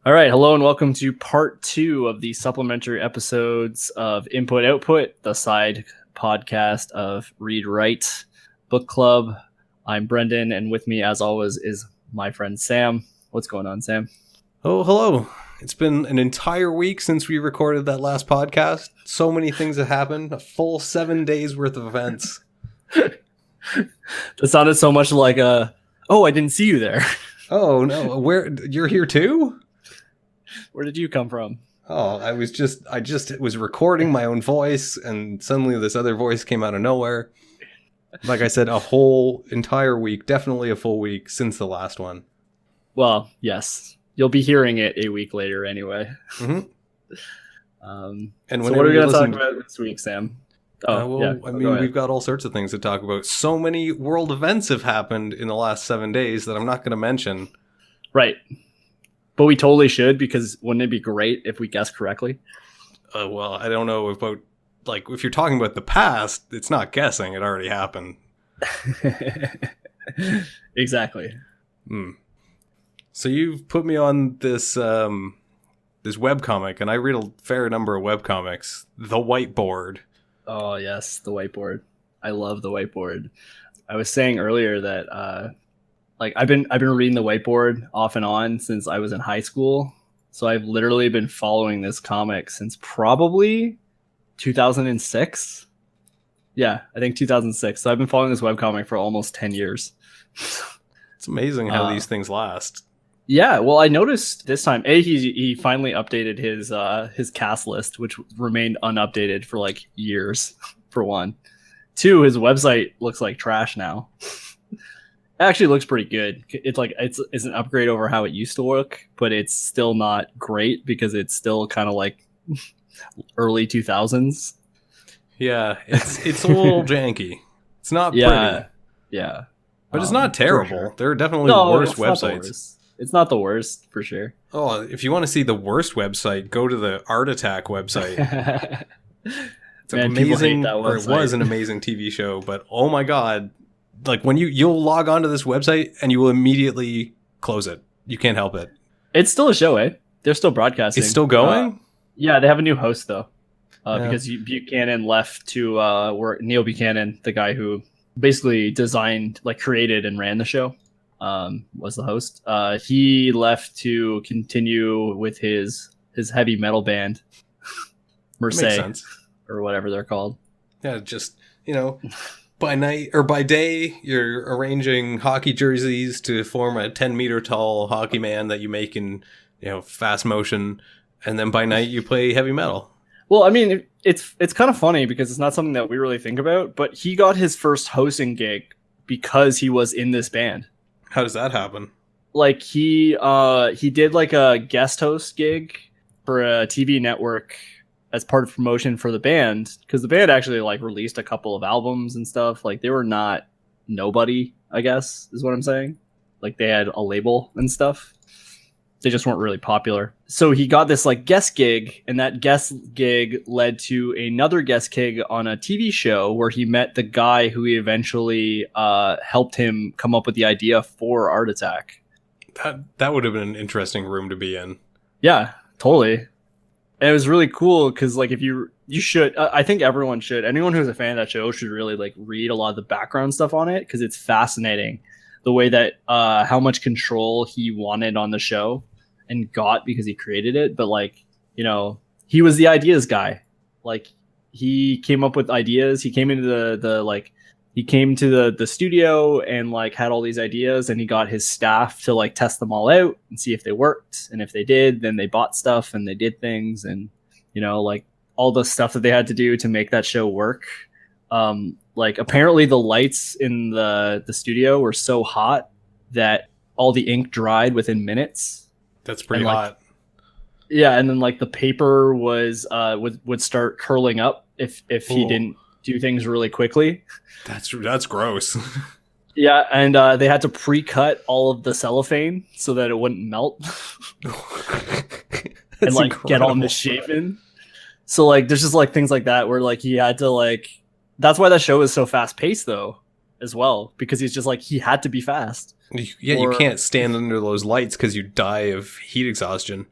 All right, hello and welcome to part 2 of the supplementary episodes of Input Output, the side podcast of Read Write Book Club. I'm Brendan, and with me, as always, is my friend Sam. What's going on, Sam? Oh, hello. It's been an entire week since we recorded that last podcast. So many things have happened. A full 7 days worth of events. That sounded so much like I didn't see you there. Oh, no. You're here too? Where did you come from? Oh, I just was recording my own voice, and suddenly this other voice came out of nowhere. Like I said, a whole entire week, definitely a full week since the last one. Well, yes. You'll be hearing it a week later anyway. Mm-hmm. So what are we going to talk about this week, Sam? We've got all sorts of things to talk about. So many world events have happened in the last 7 days that I'm not going to mention. Right. But we totally should, because wouldn't it be great if we guessed correctly? Well, I don't know about, if you're talking about the past, it's not guessing. It already happened. Exactly. So you've put me on this webcomic, and I read a fair number of webcomics. The Whiteboard. Oh, yes, the whiteboard. I love the whiteboard. I was saying earlier that I've been reading the whiteboard off and on since I was in high school. So I've literally been following this comic since probably 2006. Yeah, I think 2006. So I've been following this webcomic for almost 10 years. It's amazing how these things last. Yeah, well, I noticed this time, he finally updated his cast list, which remained unupdated for years, for one. 2, his website looks like trash now. It actually looks pretty good. It's an upgrade over how it used to look, but it's still not great because it's still kind of like early 2000s. Yeah, it's a little janky. It's not pretty. Yeah. But it's not terrible. Sure. There are definitely worse websites. It's not the worst, for sure. Oh, if you want to see the worst website, go to the Art Attack website. It's amazing, or it was an amazing TV show, but oh my god, when you'll log onto this website and you will immediately close it. You can't help it. It's still a show, eh? They're still broadcasting. It's still going? Yeah, they have a new host though. Because Buchanan left to work. Neil Buchanan, the guy who basically designed, created and ran the show, was the host. He left to continue with his heavy metal band, Mercé, or whatever they're called. Yeah, just, by night or by day, you're arranging hockey jerseys to form a 10-meter tall hockey man that you make in, fast motion, and then by night you play heavy metal. Well, I mean, it's kind of funny because it's not something that we really think about, but he got his first hosting gig because he was in this band. How does that happen? He did a guest host gig for a TV network as part of promotion for the band, because the band actually released a couple of albums and stuff. They were not nobody, I guess, is what I'm saying. They had a label and stuff. They just weren't really popular. So he got this guest gig, and that guest gig led to another guest gig on a TV show where he met the guy who eventually helped him come up with the idea for Art Attack. That would have been an interesting room to be in. Yeah, totally. And it was really cool because if you should, I think everyone should. Anyone who's a fan of that show should really read a lot of the background stuff on it, because it's fascinating the way that how much control he wanted on the show and got because he created it. But he was the ideas guy. He came up with ideas. He came into the studio and had all these ideas, and he got his staff to test them all out and see if they worked. And if they did, then they bought stuff and they did things, and all the stuff that they had to do to make that show work. Apparently the lights in the studio were so hot that all the ink dried within minutes. That's pretty hot. Yeah, and then the paper was would start curling up if he didn't do things really quickly. That's gross. Yeah, and they had to pre-cut all of the cellophane so that it wouldn't melt. And get all misshapen. So there's just things like that where he had to that's why that show is so fast paced though, as well, because he's just he had to be fast. Yeah, you can't stand under those lights because you die of heat exhaustion.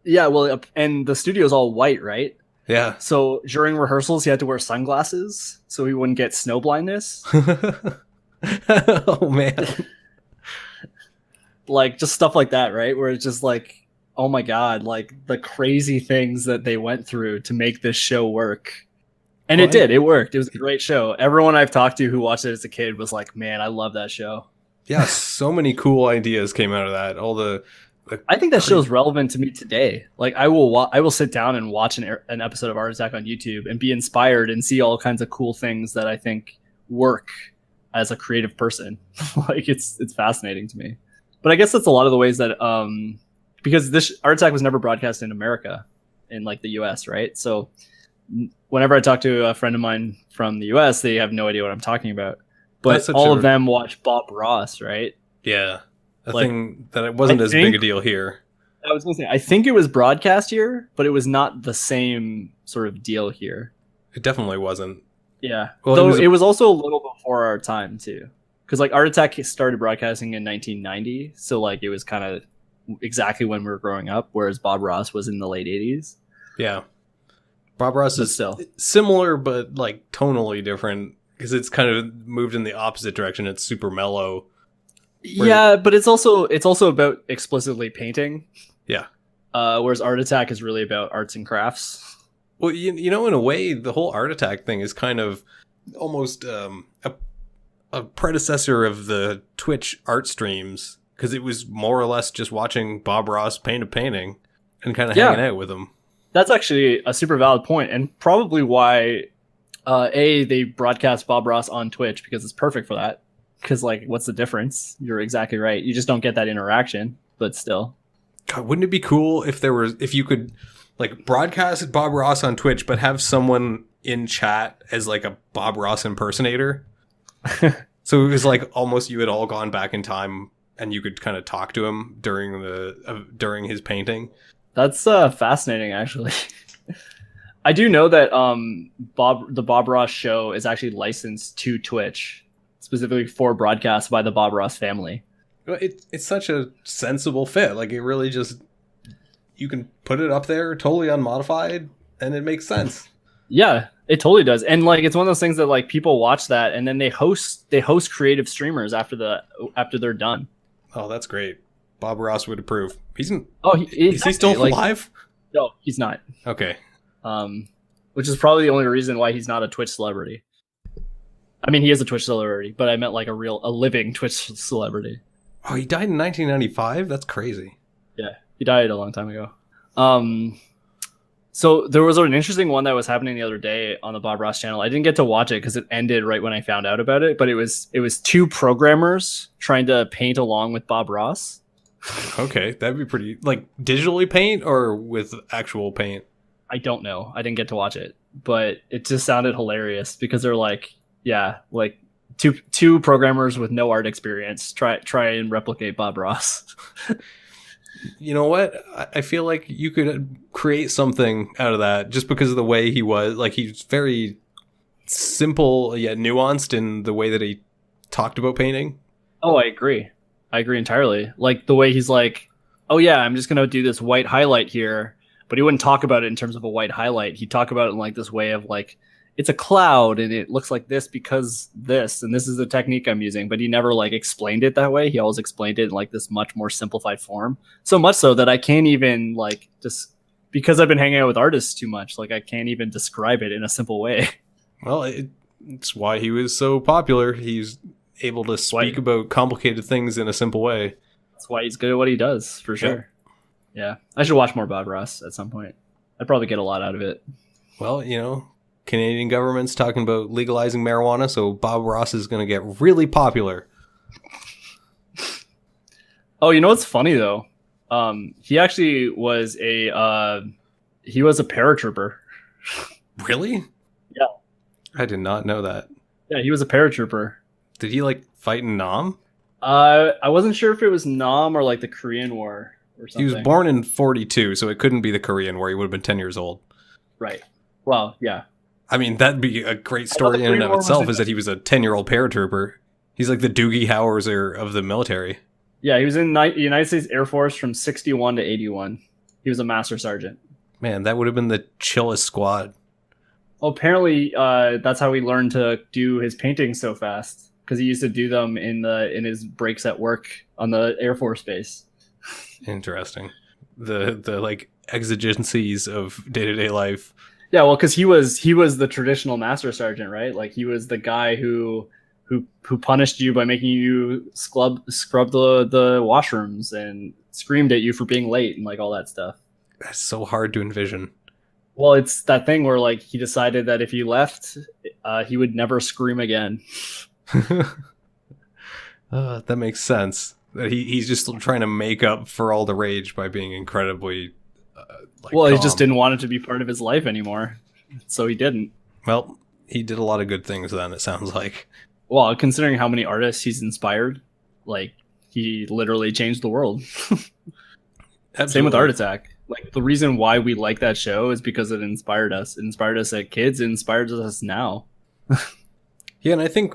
Yeah, well, and the studio's all white, right? Yeah. So during rehearsals, he had to wear sunglasses so he wouldn't get snow blindness. Oh man. Like just stuff like that, right? Where it's just like, oh my god, like the crazy things that they went through to make this show work. And it did. It worked. It was a great show. Everyone I've talked to who watched it as a kid was like, man, I love that show. Yeah, so many cool ideas came out of that. All the I think that show's relevant to me today. Like I will sit down and watch an episode of Art Attack on YouTube and be inspired and see all kinds of cool things that I think work as a creative person. Like it's fascinating to me. But I guess that's a lot of the ways that because this Art Attack was never broadcast in America, in like the US, right? So whenever I talk to a friend of mine from the US, they have no idea what I'm talking about. But all of them watch Bob Ross, right? Yeah. A thing that it wasn't as big a deal here. I was going to say, I think it was broadcast here, but it was not the same sort of deal here. It definitely wasn't. Yeah. Well, though it was also a little before our time, too. Because like Art Attack started broadcasting in 1990. So like it was kind of exactly when we were growing up, whereas Bob Ross was in the late 80s. Yeah. Bob Ross is still similar, but like tonally different because it's kind of moved in the opposite direction. It's super mellow. Yeah, but it's also about explicitly painting. Yeah. Whereas Art Attack is really about arts and crafts. Well, you know, in a way, the whole Art Attack thing is kind of almost a predecessor of the Twitch art streams because it was more or less just watching Bob Ross paint a painting and kind of hanging out with him. That's actually a super valid point, and probably why they broadcast Bob Ross on Twitch, because it's perfect for that. Because like, what's the difference? You're exactly right. You just don't get that interaction, but still. God, wouldn't it be cool if you could like broadcast Bob Ross on Twitch, but have someone in chat as like a Bob Ross impersonator? So it was like almost you had all gone back in time, and you could kind of talk to him during his painting. That's fascinating, actually. I do know that the Bob Ross show is actually licensed to Twitch, specifically for broadcast by the Bob Ross family. It's such a sensible fit. Like it really just, you can put it up there totally unmodified, and it makes sense. Yeah, it totally does. And like it's one of those things that like people watch that, and then they host creative streamers after they're done. Oh, that's great. Bob Ross would approve. Is he still alive? No, he's not. Okay. Which is probably the only reason why he's not a Twitch celebrity. I mean, he is a Twitch celebrity, but I meant like a living Twitch celebrity. Oh, he died in 1995? That's crazy. Yeah, he died a long time ago. So there was an interesting one that was happening the other day on the Bob Ross channel. I didn't get to watch it because it ended right when I found out about it, but it was two programmers trying to paint along with Bob Ross. Okay, that'd be pretty, like digitally paint or with actual paint? I don't know. I didn't get to watch it, but it just sounded hilarious because they're like, yeah, like two programmers with no art experience try and replicate Bob Ross. You know what? I feel like you could create something out of that just because of the way he was. Like he's very simple yet nuanced in the way that he talked about painting. Oh, I agree. I agree entirely. Like the way he's like, oh yeah, I'm just going to do this white highlight here. But he wouldn't talk about it in terms of a white highlight. He'd talk about it in like this way of like, it's a cloud and it looks like this because this, and this is the technique I'm using. But he never like explained it that way. He always explained it in like this much more simplified form. So much so that I can't even like just, because I've been hanging out with artists too much, like I can't even describe it in a simple way. Well, it's why he was so popular. He's able to speak about complicated things in a simple way. That's why he's good at what he does, for sure. Yeah. I should watch more Bob Ross at some point. I'd probably get a lot out of it. Well, you know, Canadian government's talking about legalizing marijuana, so Bob Ross is going to get really popular. Oh, you know what's funny though? He actually was a paratrooper. Really? Yeah. I did not know that. Yeah, he was a paratrooper. Did he like fight in Nam? I wasn't sure if it was Nam or like the Korean War or something. He was born in 42, so it couldn't be the Korean War. He would have been 10 years old. Right. Well, yeah. I mean, that'd be a great story in and of itself, is that he was a 10-year-old paratrooper. He's like the Doogie Howser of the military. Yeah, he was in the United States Air Force from 61 to 81. He was a master sergeant. Man, that would have been the chillest squad. Well, apparently, that's how he learned to do his paintings so fast, because he used to do them in his breaks at work on the Air Force Base. Interesting. The like exigencies of day-to-day life. Yeah, well, because he was the traditional master sergeant, right? Like he was the guy who punished you by making you scrub the washrooms and screamed at you for being late and like all that stuff. That's so hard to envision. Well, it's that thing where like he decided that if he left, he would never scream again. That makes sense. That he's just trying to make up for all the rage by being incredibly calm. He just didn't want it to be part of his life anymore, so he didn't. Well, he did a lot of good things then, it sounds like. Well, considering how many artists he's inspired, like he literally changed the world. Same with Art Attack. Like the reason why we like that show is because it inspired us. It inspired us as kids. It inspires us now. Yeah, and I think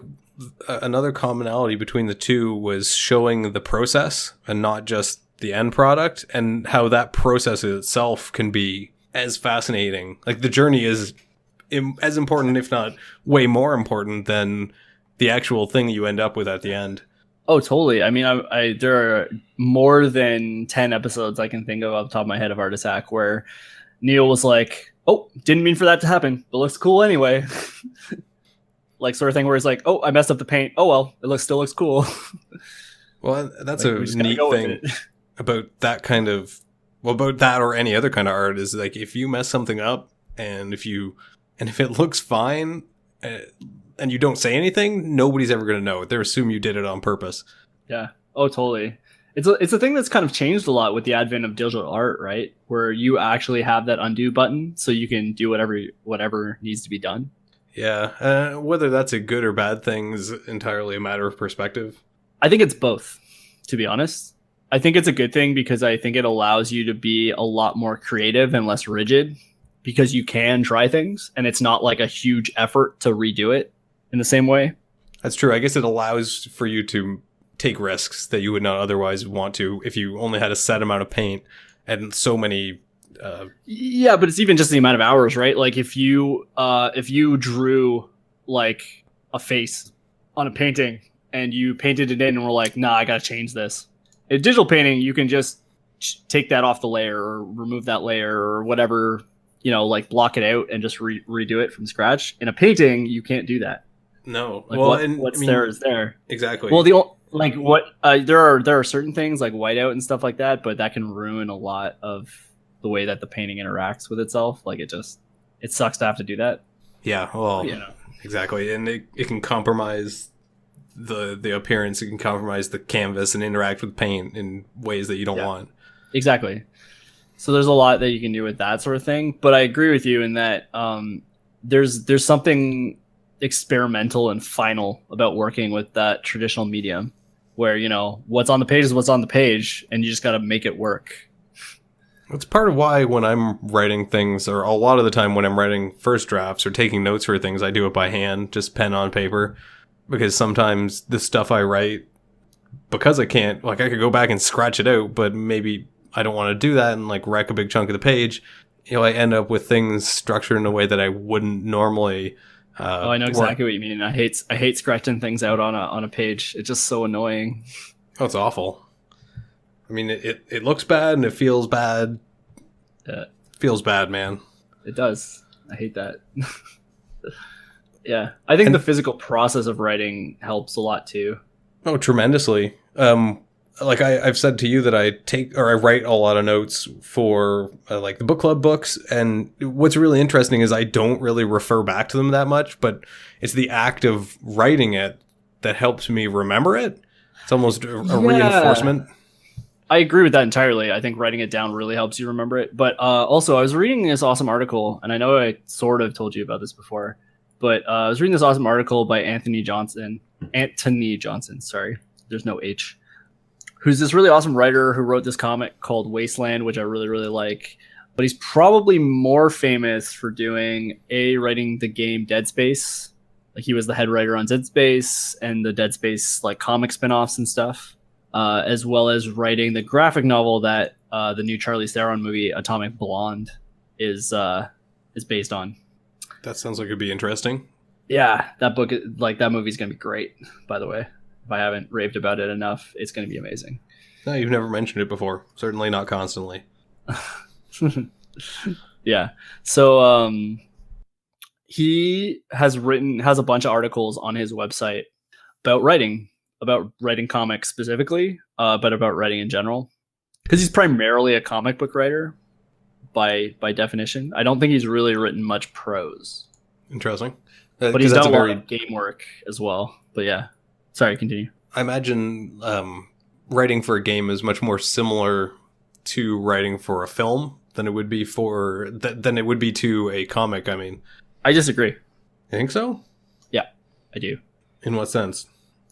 another commonality between the two was showing the process and not just the end product, and how that process itself can be as fascinating. Like the journey is as important, if not way more important, than the actual thing that you end up with at the end. Oh, totally. I mean, I there are more than 10 episodes I can think of off the top of my head of Art Attack where Neil was like, oh, didn't mean for that to happen, but looks cool anyway. Like sort of thing where it's like, oh, I messed up the paint. Oh, well, it still looks cool. Well, that's like, a neat thing about that kind of, well, about that or any other kind of art is like, if you mess something up and if it looks fine, and you don't say anything, nobody's ever going to know. They assume you did it on purpose. Yeah. Oh, totally. It's a thing that's kind of changed a lot with the advent of digital art, right? Where you actually have that undo button so you can do whatever needs to be done. Yeah. Whether that's a good or bad thing is entirely a matter of perspective. I think it's both, to be honest. I think it's a good thing because I think it allows you to be a lot more creative and less rigid because you can try things and it's not like a huge effort to redo it in the same way. That's true. I guess it allows for you to take risks that you would not otherwise want to if you only had a set amount of paint and so many. Yeah, but it's even just the amount of hours, right? Like if you drew like a face on a painting and you painted it in and were like, nah, I got to change this. In digital painting, you can just take that off the layer or remove that layer or whatever, like block it out and just redo it from scratch. In a painting, you can't do that. No. Like what's there is there. Exactly. Well, there are certain things like whiteout and stuff like that, but that can ruin a lot of the way that the painting interacts with itself. Like it sucks to have to do that. Yeah. Well, exactly. And it can compromise the appearance. It can compromise the canvas and interact with paint in ways that you don't want. Exactly. So there's a lot that you can do with that sort of thing. But I agree with you in that there's something experimental and final about working with that traditional medium where, what's on the page is what's on the page and you just got to make it work. It's part of why when I'm writing things, or a lot of the time when I'm writing first drafts or taking notes for things, I do it by hand, just pen on paper. Because sometimes the stuff I write, because I can't, like I could go back and scratch it out, but maybe I don't want to do that and like wreck a big chunk of the page. I end up with things structured in a way that I wouldn't normally. I know exactly what you mean. I hate scratching things out on a page. It's just so annoying. Oh, it's awful. I mean, it looks bad and it feels bad. Yeah. Feels bad, man. It does. I hate that. Yeah. I think the physical process of writing helps a lot too. Oh, tremendously. Like I've said to you that I write a lot of notes for like the book club books. And what's really interesting is I don't really refer back to them that much, but it's the act of writing it that helps me remember it. It's almost a reinforcement. I agree with that entirely. I think writing it down really helps you remember it. But also, I was reading this awesome article, and I know I sort of told you about this before, but I was reading this awesome article by Anthony Johnson, sorry, there's no H, who's this really awesome writer who wrote this comic called Wasteland, which I really, really like. But he's probably more famous for writing the game Dead Space. Like he was the head writer on Dead Space and the Dead Space like comic spinoffs and stuff. As well as writing the graphic novel that the new Charlize Theron movie Atomic Blonde is based on. That sounds like it'd be interesting. Yeah, that book, like that movie's gonna be great. By the way, if I haven't raved about it enough, it's gonna be amazing. No, you've never mentioned it before. Certainly not constantly. Yeah. So he has a bunch of articles on his website about writing comics specifically, but about writing in general. Because he's primarily a comic book writer by definition. I don't think he's really written much prose. Interesting. But he's done a lot of game work as well. But yeah. Sorry, continue. I imagine writing for a game is much more similar to writing for a film than it would be to a comic. I mean, I disagree. You think so? Yeah, I do. In what sense?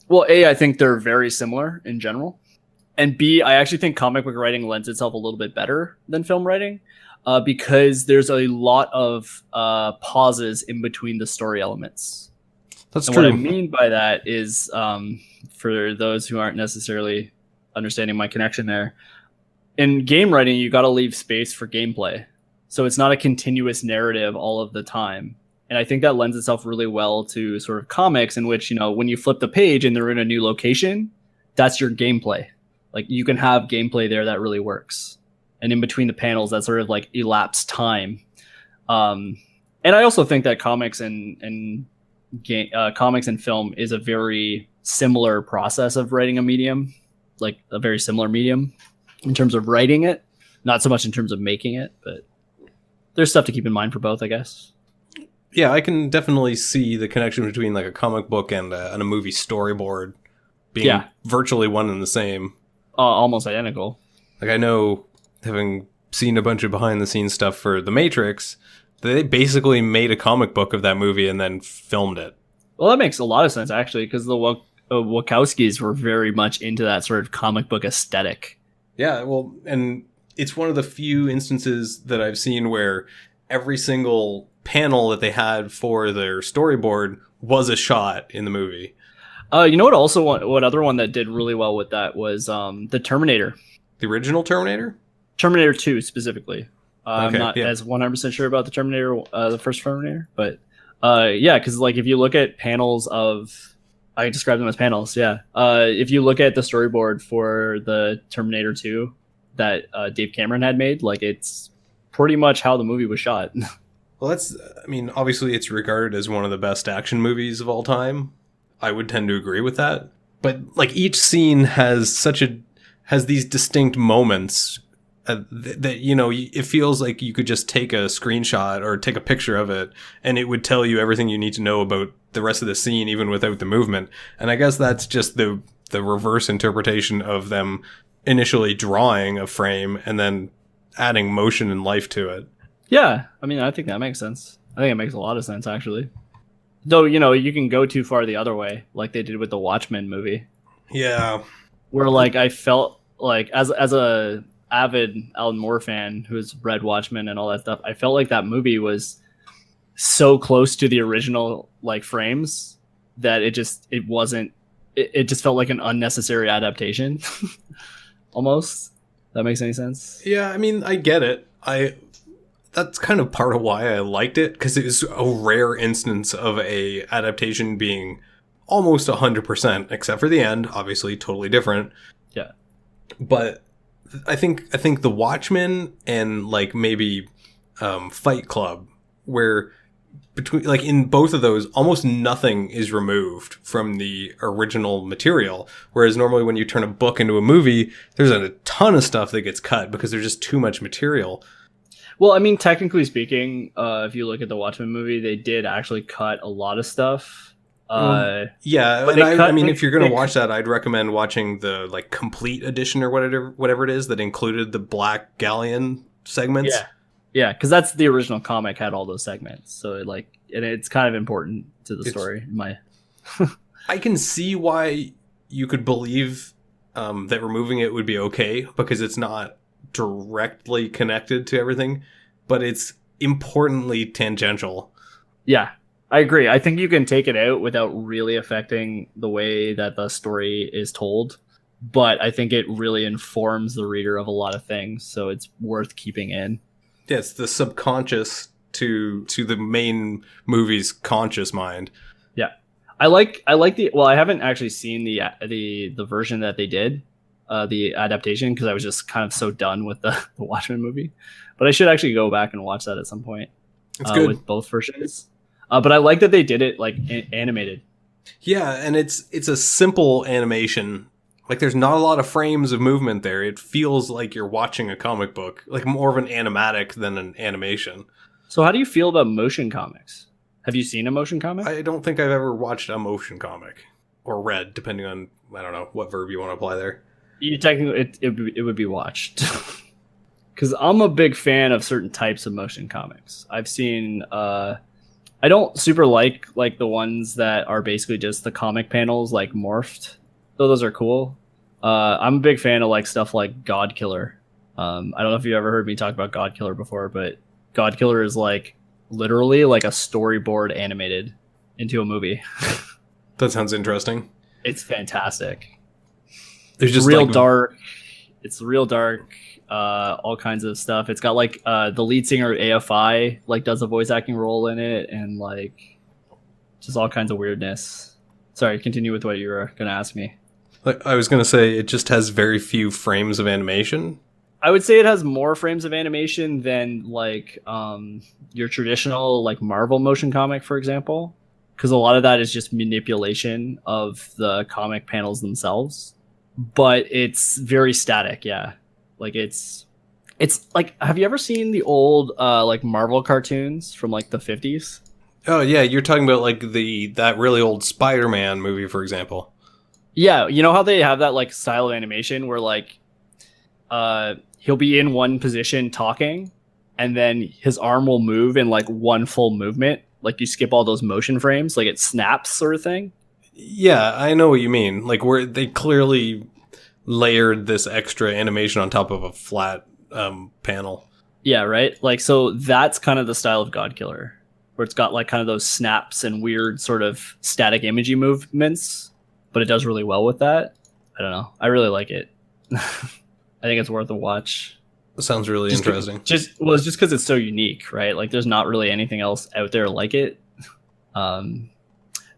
Well, A, I think they're very similar in general. And B, I actually think comic book writing lends itself a little bit better than film writing because there's a lot of pauses in between the story elements. That's and true. What I mean by that is, for those who aren't necessarily understanding my connection there, in game writing, you got to leave space for gameplay. So it's not a continuous narrative all of the time. And I think that lends itself really well to sort of comics in which, when you flip the page and they're in a new location, that's your gameplay. Like you can have gameplay there that really works. And in between the panels, that sort of like elapsed time. And I also think that comics and film is a very similar process of writing a medium, like a very similar medium in terms of writing it, not so much in terms of making it, but there's stuff to keep in mind for both, I guess. Yeah, I can definitely see the connection between like a comic book and a movie storyboard being virtually one and the same. Almost identical. Like I know, having seen a bunch of behind the scenes stuff for The Matrix, they basically made a comic book of that movie and then filmed it. Well, that makes a lot of sense actually, because the Wachowskis were very much into that sort of comic book aesthetic. Yeah, well, and it's one of the few instances that I've seen where every single panel that they had for their storyboard was a shot in the movie. You know what other one that did really well with that was the Terminator. The original Terminator? Terminator 2 specifically. I'm not as 100% sure about the Terminator, the first Terminator, but because like if you look at panels of, I describe them as panels, if you look at the storyboard for the Terminator 2 that Dave Cameron had made, like it's pretty much how the movie was shot. Well, obviously it's regarded as one of the best action movies of all time. I would tend to agree with that. But like each scene has these distinct moments that it feels like you could just take a screenshot or take a picture of it and it would tell you everything you need to know about the rest of the scene even without the movement. And I guess that's just the reverse interpretation of them initially drawing a frame and then adding motion and life to it. Yeah, I think that makes sense. I think it makes a lot of sense actually. Though, you can go too far the other way, like they did with the Watchmen movie. Yeah. Where, like, I felt like, as a avid Alan Moore fan who's read Watchmen and all that stuff, I felt like that movie was so close to the original, like, frames that it just felt like an unnecessary adaptation. Almost. That makes any sense? Yeah, I get it. That's kind of part of why I liked it, because it was a rare instance of a adaptation being almost 100%, except for the end, obviously totally different. Yeah. But I think The Watchmen and like maybe Fight Club, where between like in both of those, almost nothing is removed from the original material. Whereas normally when you turn a book into a movie, there's a ton of stuff that gets cut because there's just too much material. Well, technically speaking, if you look at the Watchmen movie, they did actually cut a lot of stuff. But if you're going to watch that, I'd recommend watching the like complete edition or whatever it is that included the Black Galleon segments. Yeah, because that's the original comic had all those segments. So and it's kind of important to the story. I can see why you could believe that removing it would be okay because it's not directly connected to everything, but it's importantly tangential. Yeah, I agree. I think you can take it out without really affecting the way that the story is told. but I think it really informs the reader of a lot of things, so it's worth keeping in. Yeah, it's the subconscious to the main movie's conscious mind. Yeah. I like I haven't actually seen the version that they did, the adaptation, because I was just kind of so done with the Watchmen movie. But I should actually go back and watch that at some point. It's good with both versions. But I like that they did it like animated. Yeah, and it's a simple animation. Like, there's not a lot of frames of movement there. It feels like you're watching a comic book, like more of an animatic than an animation. So how do you feel about motion comics? Have you seen a motion comic? I don't think I've ever watched a motion comic. Or read, depending on, I don't know, what verb you want to apply there. You technically, it would be watched. Because I'm a big fan of certain types of motion comics. I've seen... I don't super like the ones that are basically just the comic panels, like morphed. Though those are cool. I'm a big fan of like stuff like God Killer. I don't know if you ever heard me talk about God Killer before, but God Killer is like literally like a storyboard animated into a movie. That sounds interesting. It's fantastic. There's just real dark. It's real dark. All kinds of stuff. It's got like the lead singer of AFI like does a voice acting role in it, and like just all kinds of weirdness. Sorry, continue with what you were gonna ask me. Like, I was gonna say it just has very few frames of animation. I would say it has more frames of animation than like your traditional like Marvel motion comic, for example, because a lot of that is just manipulation of the comic panels themselves. But it's very static, yeah. Like it's like, have you ever seen the old like Marvel cartoons from like the 50s? Oh yeah, you're talking about like that really old Spider-Man movie, for example. Yeah, you know how they have that like style of animation where like he'll be in one position talking, and then his arm will move in like one full movement. Like you skip all those motion frames, like it snaps sort of thing. Yeah, I know what you mean. Like where they clearly layered this extra animation on top of a flat panel. Yeah, right? Like, so that's kind of the style of God Killer, where it's got like kind of those snaps and weird sort of static imagey movements, but it does really well with that. I don't know. I really like it. I think it's worth a watch. That sounds really interesting. It's just because it's so unique, right? Like there's not really anything else out there like it.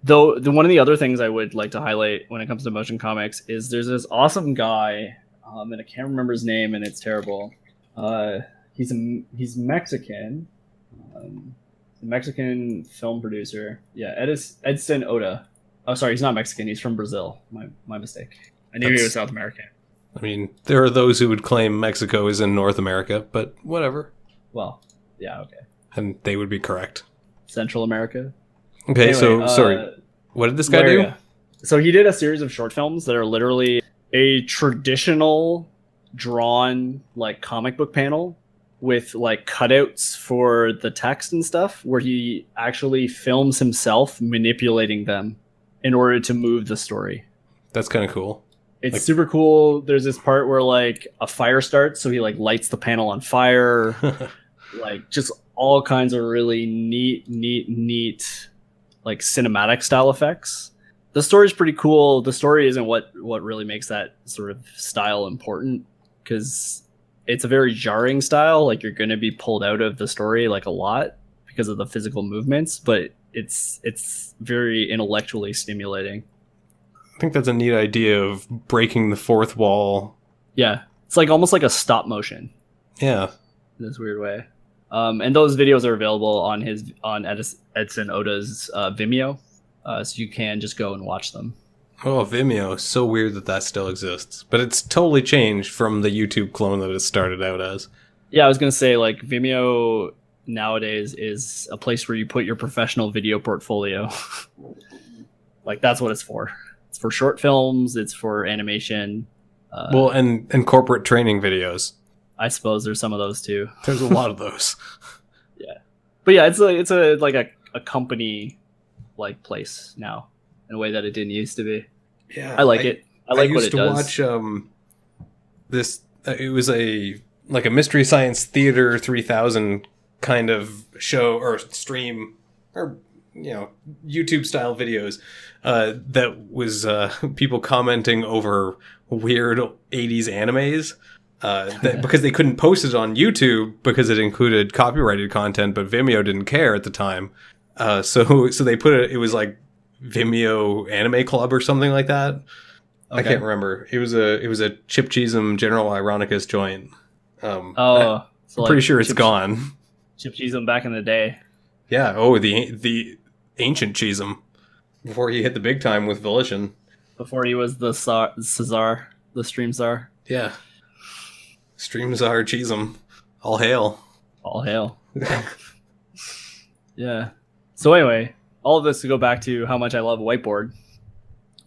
Though one of the other things I would like to highlight when it comes to motion comics is there's this awesome guy, and I can't remember his name, and it's terrible. He's Mexican, a Mexican film producer. Yeah, Edson Oda. Oh, sorry, he's not Mexican. He's from Brazil. My mistake. I knew he was South American. I mean, there are those who would claim Mexico is in North America, but whatever. Well, yeah, okay. And they would be correct. Central America. Okay, anyway, so sorry. What did this guy do? So he did a series of short films that are literally a traditional drawn like comic book panel with like cutouts for the text and stuff, where he actually films himself manipulating them in order to move the story. That's kind of cool. It's super cool. There's this part where like a fire starts, so he like lights the panel on fire. Like just all kinds of really neat like cinematic style effects. The story's pretty cool. The story isn't what really makes that sort of style important, because it's a very jarring style. Like you're going to be pulled out of the story like a lot because of the physical movements, but it's very intellectually stimulating. I think that's a neat idea of breaking the fourth wall. Yeah, it's like almost like a stop motion. Yeah, in this weird way. And those videos are available on Edson Oda's Vimeo, so you can just go and watch them. Oh, Vimeo. So weird that still exists. But it's totally changed from the YouTube clone that it started out as. Yeah, I was going to say, like, Vimeo nowadays is a place where you put your professional video portfolio. Like, that's what it's for. It's for short films. It's for animation. Well, and corporate training videos. I suppose there's some of those too. There's a lot of those. Yeah, but yeah, it's a company like place now in a way that it didn't used to be. Yeah, I like it. I like what it does. I used to watch this. It was a Mystery Science Theater 3000 kind of show or stream, or YouTube style videos that was people commenting over weird 80s animes because they couldn't post it on YouTube because it included copyrighted content, but Vimeo didn't care at the time. So they put it was like Vimeo Anime Club or something like that. Okay. I can't remember. It was a Chip Cheesem General Ironicus joint. I'm pretty sure it's gone. Chip Cheesem back in the day. Yeah. Oh, the ancient Cheesem before he hit the big time with Volition. Before he was the Czar, the stream czar. Yeah. Stream czar Cheesem. All hail. All hail. Yeah. So anyway, all of this to go back to how much I love Whiteboard.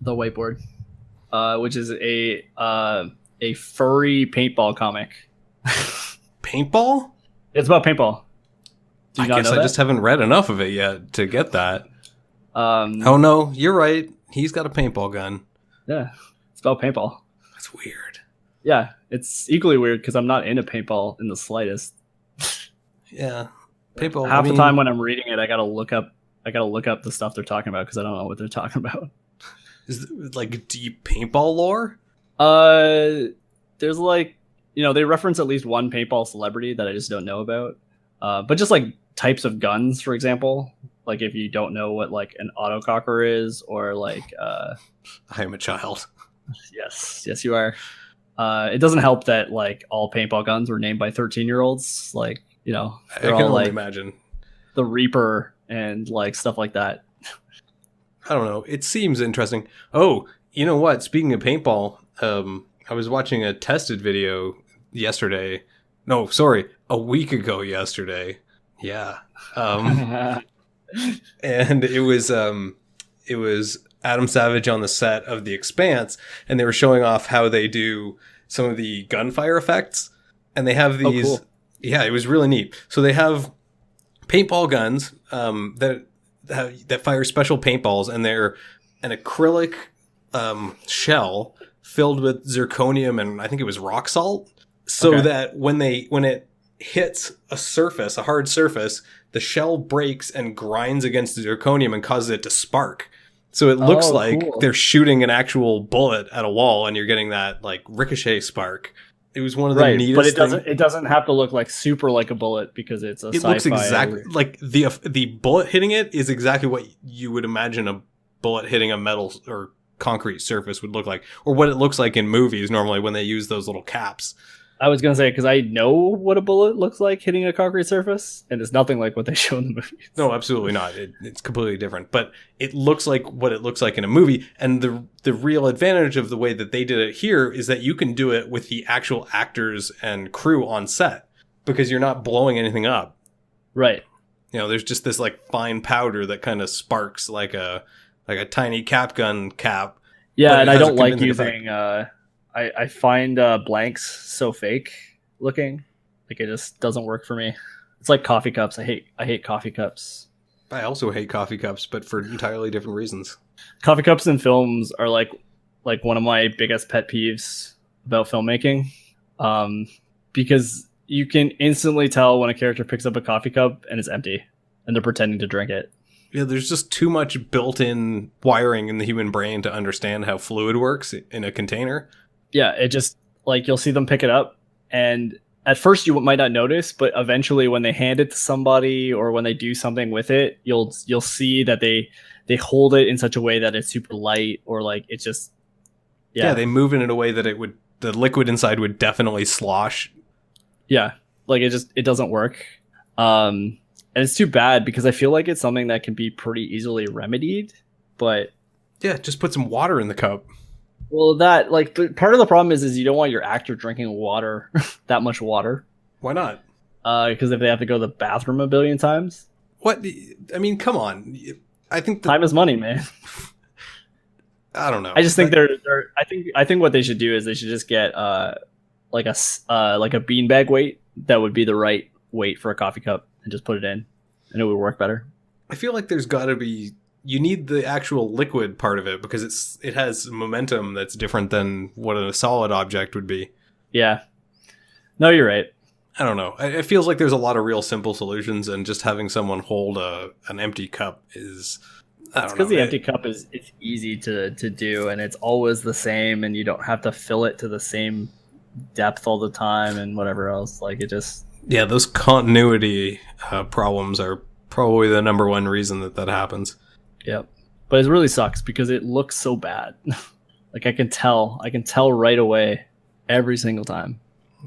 The Whiteboard. Which is a furry paintball comic. Paintball? It's about paintball. I guess I just haven't read enough of it yet to get that. Oh no, you're right. He's got a paintball gun. Yeah, it's about paintball. That's weird. Yeah, it's equally weird because I'm not into paintball in the slightest. Yeah, paintball. Half the time when I'm reading it, I gotta look up the stuff they're talking about because I don't know what they're talking about. Is it like deep paintball lore? There's like, they reference at least one paintball celebrity that I just don't know about. But just like types of guns, for example, like if you don't know what like an autococker is, or like I am a child. Yes you are. It doesn't help that like all paintball guns were named by 13-year-olds. Like, I can only like imagine the Reaper and like stuff like that. I don't know. It seems interesting. Oh, you know what? Speaking of paintball, I was watching a tested video yesterday. No, sorry, a week ago yesterday. Yeah. And it was Adam Savage on the set of The Expanse, and they were showing off how they do some of the gunfire effects. And they have these... Oh, cool. Yeah, it was really neat. So they have paintball guns that fire special paintballs, and they're an acrylic shell filled with zirconium and I think it was rock salt, so that when it hits a surface, a hard surface, the shell breaks and grinds against the zirconium and causes it to spark. So it looks like they're shooting an actual bullet at a wall, and you're getting that like ricochet spark. It was one of the neatest. But it doesn't have to look like super like a bullet because it's a sci-fi. It looks exactly like the bullet hitting it is exactly what you would imagine a bullet hitting a metal or concrete surface would look like, or what it looks like in movies normally when they use those little caps. I was gonna say, because I know what a bullet looks like hitting a concrete surface, and it's nothing like what they show in the movies. No, absolutely not. It's completely different, but it looks like what it looks like in a movie. And the real advantage of the way that they did it here is that you can do it with the actual actors and crew on set, because you're not blowing anything up. Right. There's just this like fine powder that kind of sparks like a tiny cap gun cap. Yeah, and I don't like using. I find blanks so fake looking. Like it just doesn't work for me. It's like coffee cups. I hate coffee cups. I also hate coffee cups, but for entirely different reasons. Coffee cups in films are like one of my biggest pet peeves about filmmaking. Because you can instantly tell when a character picks up a coffee cup and it's empty and they're pretending to drink it. Yeah, there's just too much built-in wiring in the human brain to understand how fluid works in a container. Yeah, it just, like, you'll see them pick it up, and at first you might not notice, but eventually when they hand it to somebody or when they do something with it, you'll see that they hold it in such a way that it's super light, or like it's just they move it in a way that the liquid inside would definitely slosh. Yeah, like it doesn't work. And it's too bad because I feel like it's something that can be pretty easily remedied, but yeah, just put some water in the cup. Well, that but part of the problem is you don't want your actor drinking water, that much water. Why not? Because if they have to go to the bathroom a billion times. What? I mean, come on. I think time is money, man. I don't know. I just think I think what they should do is they should just get like a beanbag weight that would be the right weight for a coffee cup and just put it in, and it would work better. I feel like there's got to be. You need the actual liquid part of it because it has momentum that's different than what a solid object would be. Yeah. No, you're right. I don't know. It feels like there's a lot of real simple solutions, and just having someone hold an empty cup is... It's because the empty cup it's easy to do, and it's always the same, and you don't have to fill it to the same depth all the time and whatever else. Like, it just... Yeah, those continuity problems are probably the number one reason that happens. Yep. But it really sucks because it looks so bad. Like, I can tell right away every single time.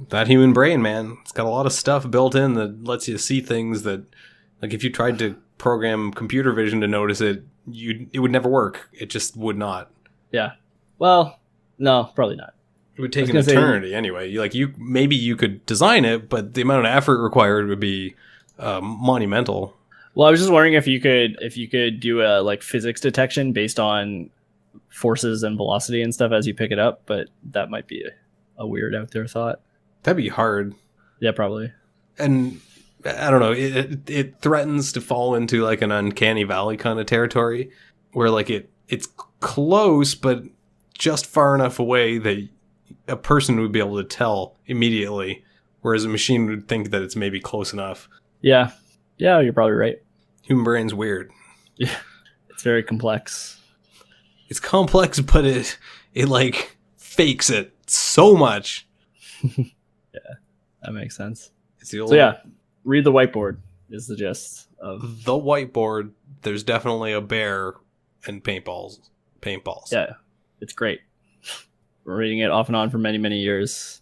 That human brain, man, it's got a lot of stuff built in that lets you see things that, like, if you tried to program computer vision to notice it, it would never work. It just would not. Yeah. Well, no, probably not. It would take an eternity anyway. Maybe you could design it, but the amount of effort required would be monumental. Well, I was just wondering if you could do a like physics detection based on forces and velocity and stuff as you pick it up, but that might be a weird out there thought. That'd be hard. Yeah, probably. And I don't know, it threatens to fall into like an uncanny valley kind of territory where like it's close, but just far enough away that a person would be able to tell immediately, whereas a machine would think that it's maybe close enough. Yeah, you're probably right. Human brain's weird. Yeah, it's very complex. It's complex, but it like fakes it so much. Yeah, that makes sense. So yeah, read the whiteboard is the gist of the whiteboard. There's definitely a bear and paintballs. Yeah, it's great. We're reading it off and on for many, many years.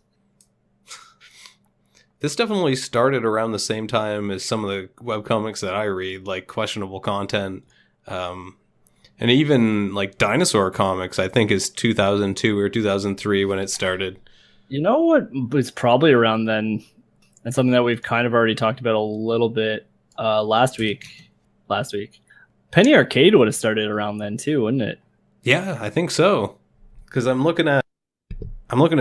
This definitely started around the same time as some of the webcomics that I read, like Questionable Content. And even like Dinosaur Comics, I think is 2002 or 2003 when it started. You know what? It's probably around then. And something that we've kind of already talked about a little bit last week. Penny Arcade would have started around then too, wouldn't it? Yeah, I think so. Because I'm looking at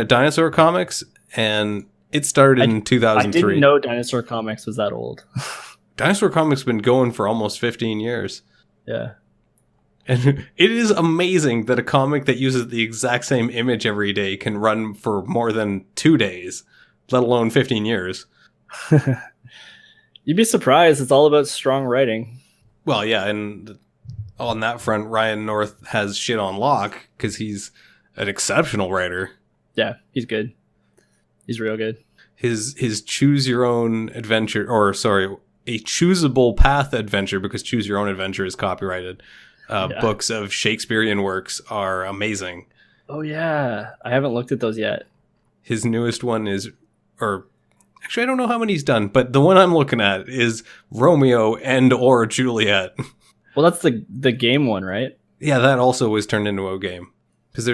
Dinosaur Comics, and it started in 2003. I didn't know Dinosaur Comics was that old. Dinosaur Comics been going for almost 15 years. Yeah. And it is amazing that a comic that uses the exact same image every day can run for more than 2 days, let alone 15 years. You'd be surprised. It's all about strong writing. Well, yeah, and on that front, Ryan North has shit on lock because he's an exceptional writer. Yeah, he's good. He's real good. His choose your own adventure, or sorry, a choosable path adventure, because choose your own adventure is copyrighted. Books of Shakespearean works are amazing. Oh yeah, I haven't looked at those yet. His newest one is, or actually I don't know how many he's done, but the one I'm looking at is Romeo and or Juliet. Well, that's the game one, right? Yeah, that also was turned into a game. Because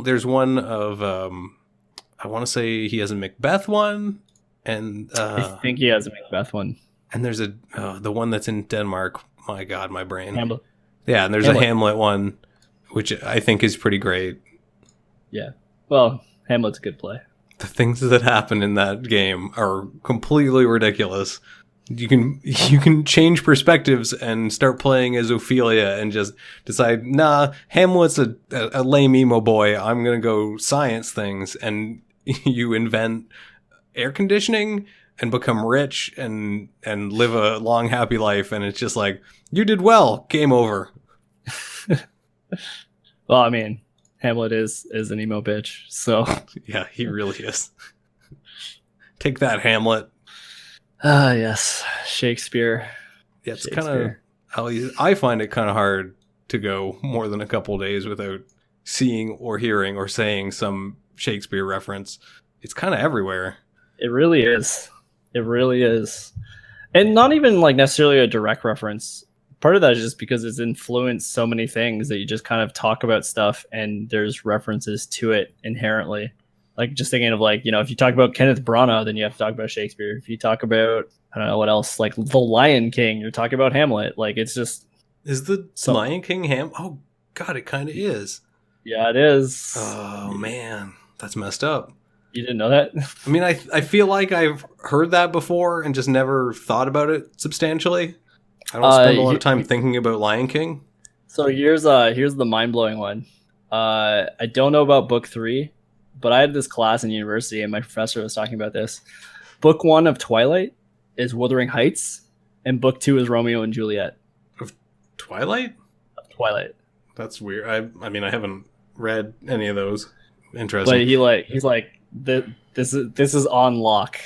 there's one of I want to say he has a Macbeth one, and I think he has a Macbeth one. And there's the one that's in Denmark. My God, my brain. Hamlet. Yeah, and there's a Hamlet one, which I think is pretty great. Yeah. Well, Hamlet's a good play. The things that happen in that game are completely ridiculous. You can change perspectives and start playing as Ophelia and just decide, nah, Hamlet's a lame emo boy. I'm going to go science things. And you invent air conditioning and become rich and live a long, happy life. And it's just like, you did well. Game over. Well, I mean, Hamlet is an emo bitch. So yeah, he really is. Take that, Hamlet. Yes, Shakespeare. Yeah, it's kind of how I find it kind of hard to go more than a couple days without seeing or hearing or saying some Shakespeare reference. It's kind of everywhere. It really is. It really is. And not even like necessarily a direct reference. Part of that is just because it's influenced so many things that you just kind of talk about stuff and there's references to it inherently. Like, just thinking of, like, you know, if you talk about Kenneth Branagh, then you have to talk about Shakespeare. If you talk about, I don't know what else, like The Lion King, you're talking about Hamlet. Like, it's just... Is the Lion King Oh, God, it kind of is. Yeah, it is. Oh, man. That's messed up. You didn't know that? I mean, I feel like I've heard that before and just never thought about it substantially. I don't spend a lot of time thinking about Lion King. So here's the mind-blowing one. I don't know about book 3, but I had this class in university and my professor was talking about this. book 1 of Twilight is Wuthering Heights, and book 2 is Romeo and Juliet. Of Twilight? Of Twilight. That's weird. I mean, I haven't read any of those. Interesting. But he's like this is on lock.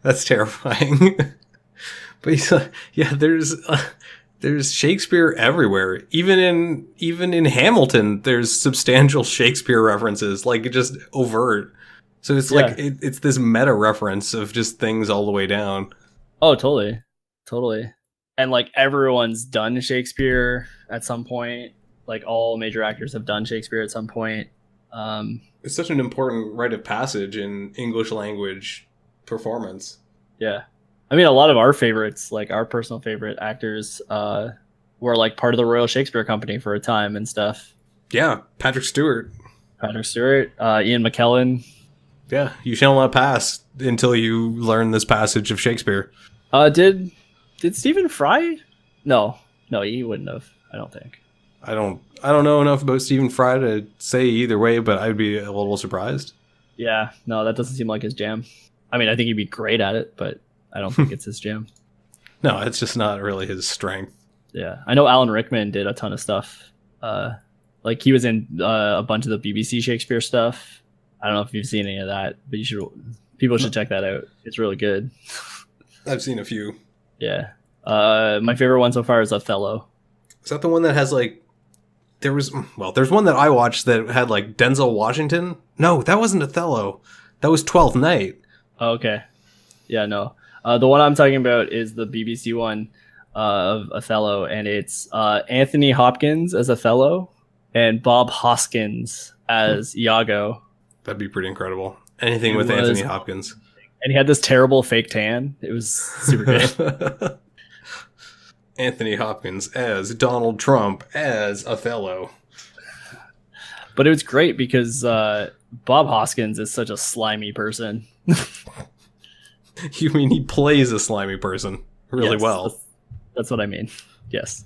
That's terrifying. But he's yeah, there's Shakespeare everywhere. Even in Hamilton, there's substantial Shakespeare references, like just overt. So it's like it's this meta reference of just things all the way down. Oh, totally. And like everyone's done Shakespeare at some point. Like all major actors have done Shakespeare at some point. It's such an important rite of passage in English language performance. Yeah. I mean, a lot of our favorites, like our personal favorite actors, were like part of the Royal Shakespeare Company for a time and stuff. Yeah, Patrick Stewart, Ian McKellen. Yeah, you shall not pass until you learn this passage of Shakespeare. Did Stephen Fry? No, he wouldn't have. I don't think. I don't know enough about Stephen Fry to say either way, but I'd be a little surprised. Yeah, no, that doesn't seem like his jam. I mean, I think he'd be great at it, but I don't think it's his jam. No, it's just not really his strength. Yeah, I know Alan Rickman did a ton of stuff. Like he was in a bunch of the BBC Shakespeare stuff. I don't know if you've seen any of that, but people should check that out. It's really good. I've seen a few. Yeah. My favorite one so far is Othello. Is that the one that has like there's one that I watched that had like Denzel Washington? No, that wasn't Othello. That was 12th Night. Oh, okay. Yeah, no. The one I'm talking about is the BBC one of Othello, and it's Anthony Hopkins as Othello and Bob Hoskins as Iago. That'd be pretty incredible. Anything with Anthony Hopkins. And he had this terrible fake tan. It was super good. Anthony Hopkins as Donald Trump as Othello. But it was great because Bob Hoskins is such a slimy person. You mean he plays a slimy person really well? That's what I mean. Yes.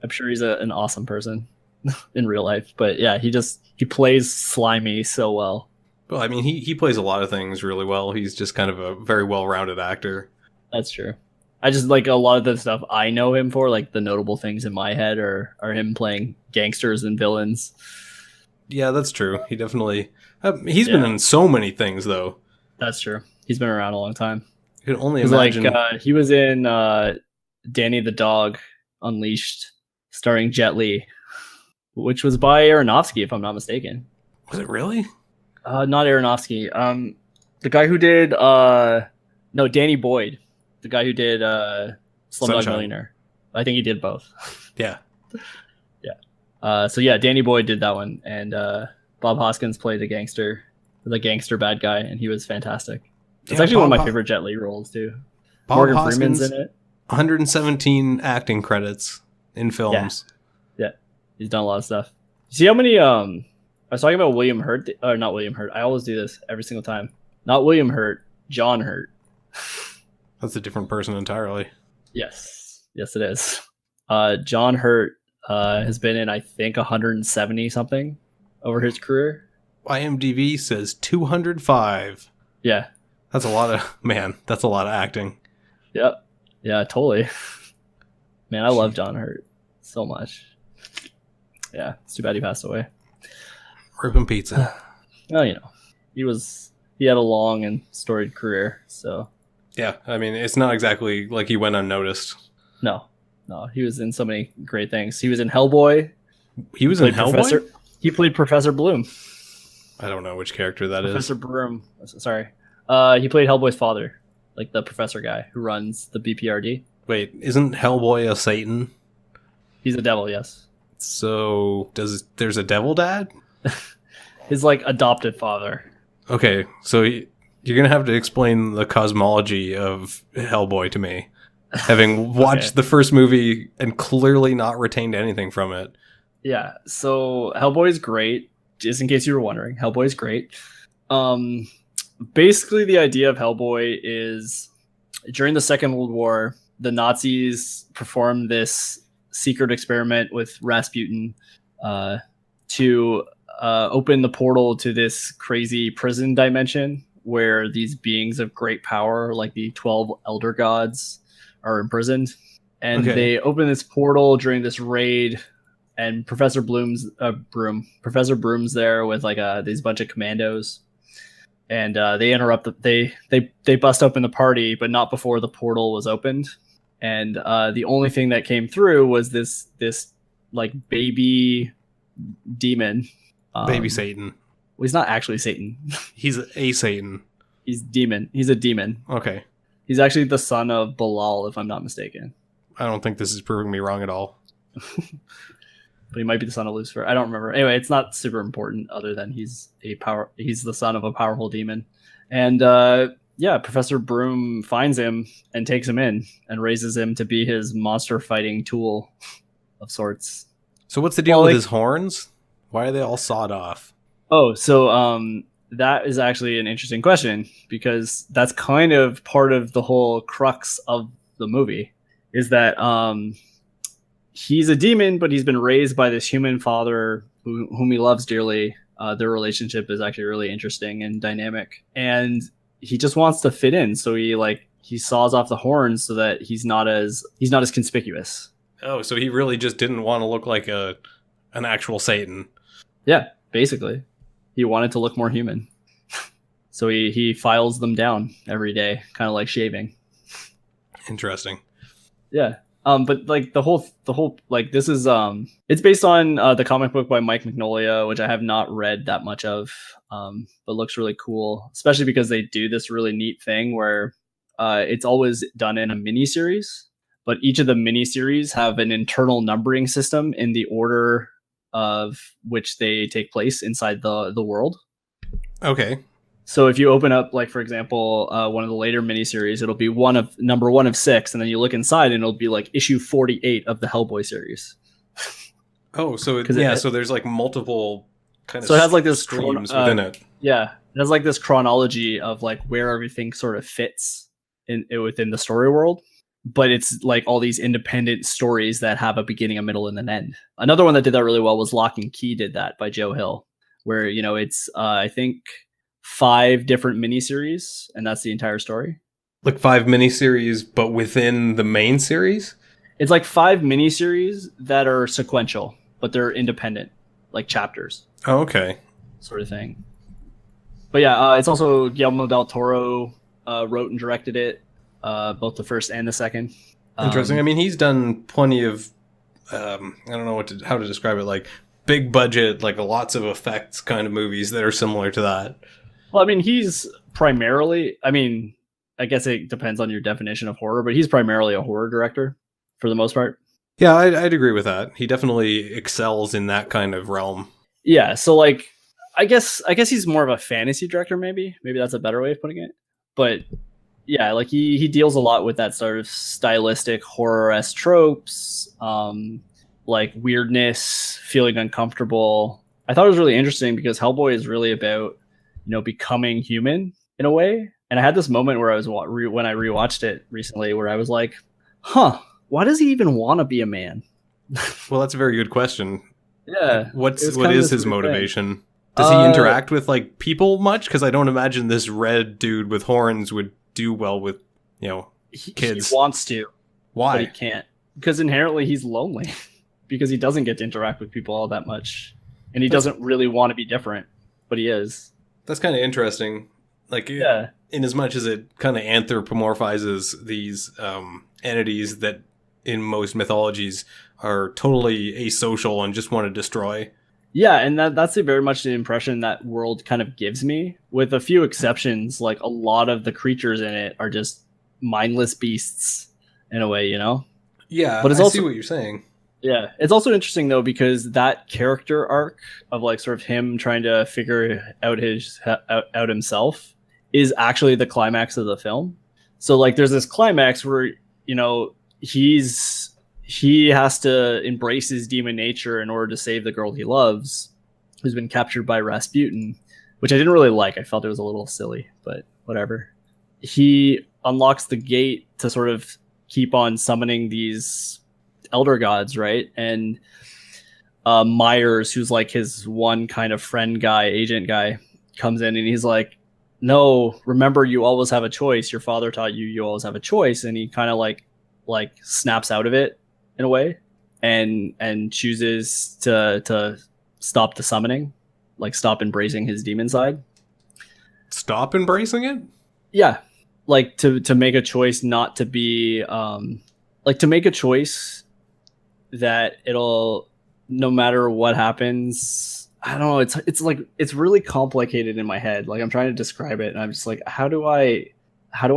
I'm sure he's an awesome person in real life. But yeah, he plays slimy so well. Well, I mean, he plays a lot of things really well. He's just kind of a very well-rounded actor. That's true. I just like a lot of the stuff I know him for, like the notable things in my head are him playing gangsters and villains. Yeah, that's true. He definitely... he's been in so many things, though. That's true. He's been around a long time. You can only imagine... Like, he was in Danny the Dog Unleashed, starring Jet Li, which was by Aronofsky, if I'm not mistaken. Was it really? Not Aronofsky. The guy who did... Danny Boyd. The guy who did Slumdog Millionaire. I think he did both. Yeah. Yeah. So yeah, Danny Boyd did that one, and Bob Hoskins played the gangster bad guy, and he was fantastic. It's actually one of my favorite Jet Li roles too. Morgan Freeman's in it. 117 acting credits in films. Yeah, he's done a lot of stuff. See how many? I was talking about William Hurt, or not William Hurt. I always do this every single time. Not William Hurt, John Hurt. That's a different person entirely. Yes, it is. John Hurt has been in, I think, 170 something over his career. IMDb says 205. Yeah. That's a lot of acting. Yep. Yeah, totally. Man, I love John Hurt so much. Yeah, it's too bad he passed away. Ripping pizza. Well, he had a long and storied career, so. Yeah, I mean, it's not exactly like he went unnoticed. No, he was in so many great things. He was in Hellboy. He was in Hellboy? He played Professor Bloom. I don't know which character that is. Professor Bloom. Sorry. He played Hellboy's father, like the professor guy who runs the BPRD. Wait, isn't Hellboy a Satan? He's a devil, yes. So, there's a devil dad? His, like, adopted father. Okay, so you're going to have to explain the cosmology of Hellboy to me. Having watched the first movie and clearly not retained anything from it. Yeah, so Hellboy's great. Just in case you were wondering, Hellboy's great. Basically, the idea of Hellboy is during the Second World War, the Nazis performed this secret experiment with Rasputin to open the portal to this crazy prison dimension where these beings of great power, like the 12 elder gods, are imprisoned. And they open this portal during this raid, and Professor Broom's there with like these bunch of commandos, and they interrupt. They bust open the party, but not before the portal was opened. And the only thing that came through was this like baby demon, baby Satan. Well, he's not actually Satan. He's a Satan. He's demon. He's a demon. Okay. He's actually the son of Belial, if I'm not mistaken. I don't think this is proving me wrong at all. But he might be the son of Lucifer. I don't remember. Anyway, it's not super important other than he's the son of a powerful demon. And Professor Broom finds him and takes him in and raises him to be his monster fighting tool of sorts. So what's the deal with his horns? Why are they all sawed off? Oh, so that is actually an interesting question, because that's kind of part of the whole crux of the movie, is that he's a demon, but he's been raised by this human father whom he loves dearly. Their relationship is actually really interesting and dynamic, and he just wants to fit in. So he saws off the horns so that he's not as conspicuous. Oh, so he really just didn't want to look like an actual Satan. Yeah, basically. He wanted to look more human. So he files them down every day, kind of like shaving. Interesting. Yeah. But like the whole like, this is it's based on the comic book by Mike Mignola, which I have not read that much of, but looks really cool, especially because they do this really neat thing where it's always done in a mini series, but each of the mini series have an internal numbering system in the order of which they take place inside the world. Okay. So if you open up, like, for example, one of the later miniseries, it'll be number 1 of 6, and then you look inside and it'll be like issue 48 of the Hellboy series. Oh, so so there's like multiple kind of, so it has like this streams within it. Yeah, it has like this chronology of like where everything sort of fits within the story world. But it's like all these independent stories that have a beginning, a middle, and an end. Another one that did that really well was Lock and Key did that by Joe Hill, where, it's, I think, 5 different miniseries, and that's the entire story. Like 5 miniseries, but within the main series? It's like 5 miniseries that are sequential, but they're independent, like chapters. Oh, okay. Sort of thing. But yeah, it's also Guillermo del Toro wrote and directed it. Both the first and the second. Interesting. I mean, he's done plenty of, I don't know how to describe it, like big budget, like lots of effects kind of movies that are similar to that. Well, I mean, he's primarily, I guess it depends on your definition of horror, but he's primarily a horror director for the most part. Yeah, I'd agree with that. He definitely excels in that kind of realm. Yeah, so like, I guess he's more of a fantasy director, maybe that's a better way of putting it. But yeah, like he deals a lot with that sort of stylistic horror-esque tropes, like weirdness, feeling uncomfortable. I thought it was really interesting because Hellboy is really about, becoming human in a way. And I had this moment where I was when I rewatched it recently, where I was like, "Huh, why does he even want to be a man?" Well, that's a very good question. Yeah, what is his motivation? Thing. Does he interact with like people much? Because I don't imagine this red dude with horns would do well with, kids. He wants to. Why? But he can't. Because inherently he's lonely. Because he doesn't get to interact with people all that much. And he doesn't really want to be different. But he is. That's kind of interesting. Like, yeah. In as much as it kind of anthropomorphizes these entities that in most mythologies are totally asocial and just want to destroy. Yeah, and that's very much the impression that world kind of gives me, with a few exceptions. Like, a lot of the creatures in it are just mindless beasts in a way, Yeah, but I see what you're saying. Yeah, it's also interesting though, because that character arc of like sort of him trying to figure out out himself is actually the climax of the film. So like, there's this climax where he has to embrace his demon nature in order to save the girl he loves, who's been captured by Rasputin, which I didn't really like. I felt it was a little silly, but whatever. He unlocks the gate to sort of keep on summoning these elder gods, right? And Myers, who's like his one kind of friend guy, agent guy, comes in and he's like, no, remember, you always have a choice. Your father taught you you always have a choice. And he kind of like snaps out of it in a way and chooses to stop the summoning, like stop embracing his demon side. Stop embracing it? Yeah. Like to make a choice not to be like to make a choice that it'll, no matter what happens, I don't know, it's like it's really complicated in my head. Like I'm trying to describe it and I'm just like, how do I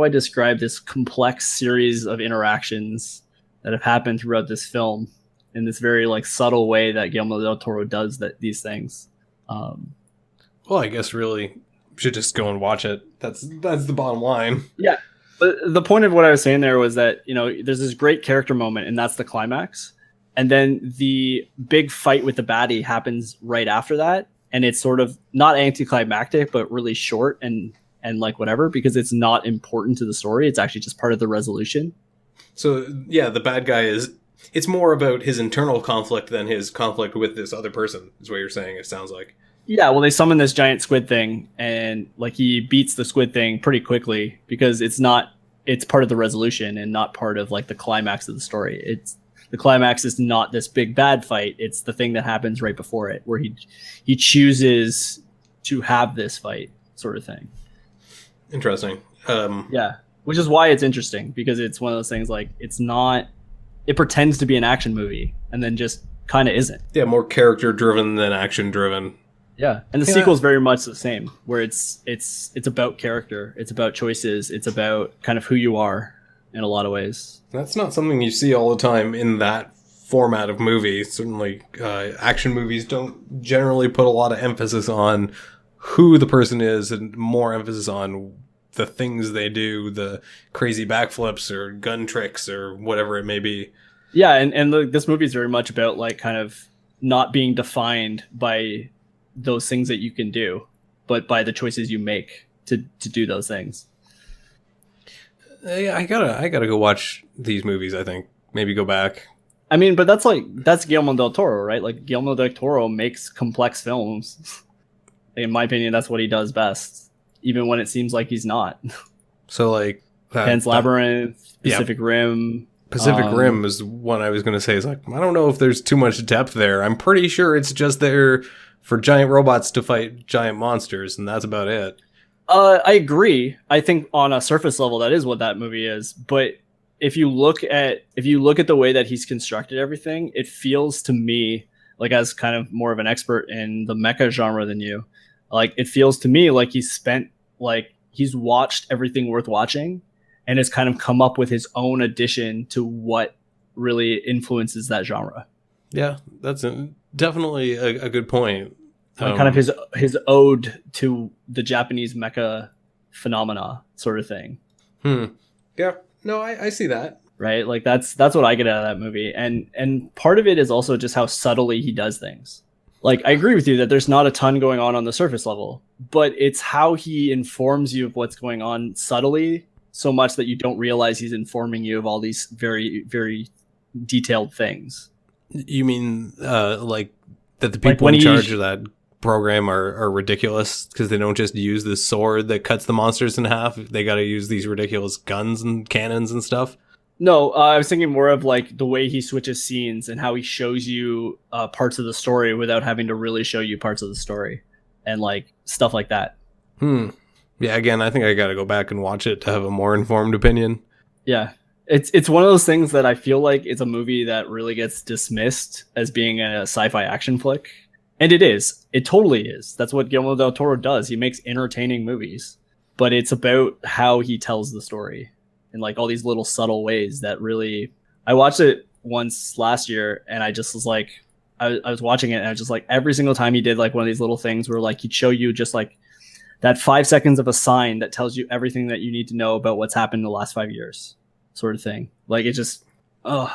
describe this complex series of interactions that have happened throughout this film in this very like subtle way that Guillermo del Toro does these things. Well, I guess really you should just go and watch it. That's the bottom line. Yeah. But the point of what I was saying there was that, you know, there's this great character moment and that's the climax. And then the big fight with the baddie happens right after that. And it's sort of not anticlimactic, but really short and like whatever, because it's not important to the story. It's actually just part of the resolution. So, yeah, the bad guy it's more about his internal conflict than his conflict with this other person, is what you're saying, it sounds like. Yeah, well, they summon this giant squid thing and like he beats the squid thing pretty quickly because it's part of the resolution and not part of like the climax of the story. The climax is not this big bad fight. It's the thing that happens right before it, where he chooses to have this fight, sort of thing. Interesting. Yeah, which is why it's interesting, because it's one of those things like it pretends to be an action movie and then just kind of isn't. Yeah, more character driven than action driven. Yeah, and the sequel is very much the same, where it's about character, it's about choices, it's about kind of who you are in a lot of ways. That's not something you see all the time in that format of movie. Certainly, action movies don't generally put a lot of emphasis on who the person is and more emphasis on the things they do, the crazy backflips or gun tricks or whatever it may be. Yeah, and this movie is very much about like kind of not being defined by those things that you can do, but by the choices you make to do those things. I gotta go watch these movies. I think maybe go back. I mean, but that's Guillermo del Toro, right? Like Guillermo del Toro makes complex films. In my opinion, that's what he does best, even when it seems like he's not. So like Pan's Labyrinth, Pacific Rim. Pacific Rim is one I was going to say. Is like, I don't know if there's too much depth there. I'm pretty sure it's just there for giant robots to fight giant monsters, and that's about it. I agree. I think on a surface level, that is what that movie is. But if you look at the way that he's constructed everything, it feels to me like, as kind of more of an expert in the mecha genre than you, like it feels to me like he's watched everything worth watching and has kind of come up with his own addition to what really influences that genre. Yeah, that's definitely a good point. Kind of his ode to the Japanese mecha phenomena, sort of thing. Yeah, no, I see that. Right, like that's what I get out of that movie, and part of it is also just how subtly he does things. Like I agree with you that there's not a ton going on the surface level, but it's how he informs you of what's going on subtly, so much that you don't realize he's informing you of all these very, very detailed things. You mean like that the people in charge of that program are ridiculous because they don't just use this sword that cuts the monsters in half? They got to use these ridiculous guns and cannons and stuff. No, I was thinking more of like the way he switches scenes and how he shows you parts of the story without having to really show you parts of the story, and like stuff like that. Yeah, again, I think I got to go back and watch it to have a more informed opinion. Yeah. It's one of those things that I feel like it's a movie that really gets dismissed as being a sci-fi action flick. And it is. It totally is. That's what Guillermo del Toro does. He makes entertaining movies. But it's about how he tells the story in like all these little subtle ways that really... I watched it once last year and I just was like... I was watching it and I was just like, every single time he did like one of these little things where like he'd show you just like that 5 seconds of a sign that tells you everything that you need to know about what's happened in the last 5 years, sort of thing. Like it just... yeah,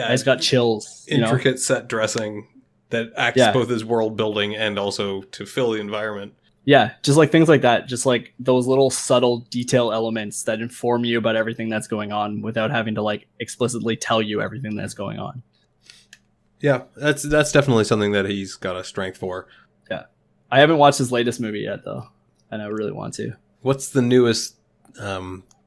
I just got chills. Intricate set dressing that acts both as world building and also to fill the environment. Yeah, just like things like that. Just like those little subtle detail elements that inform you about everything that's going on without having to like explicitly tell you everything that's going on. Yeah, that's definitely something that he's got a strength for. Yeah. I haven't watched his latest movie yet, though, and I really want to. What's the newest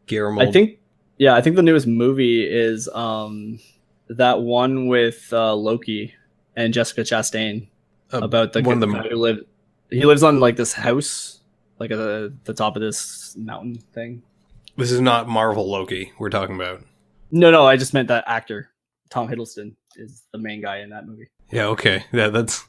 Guillermo? I think the newest movie is that one with Loki and Jessica Chastain about the guy who lives on like this house, like at the top of this mountain thing. This is not Marvel Loki we're talking about. No, I just meant that actor. Tom Hiddleston is the main guy in that movie. Yeah, okay. Yeah, that's...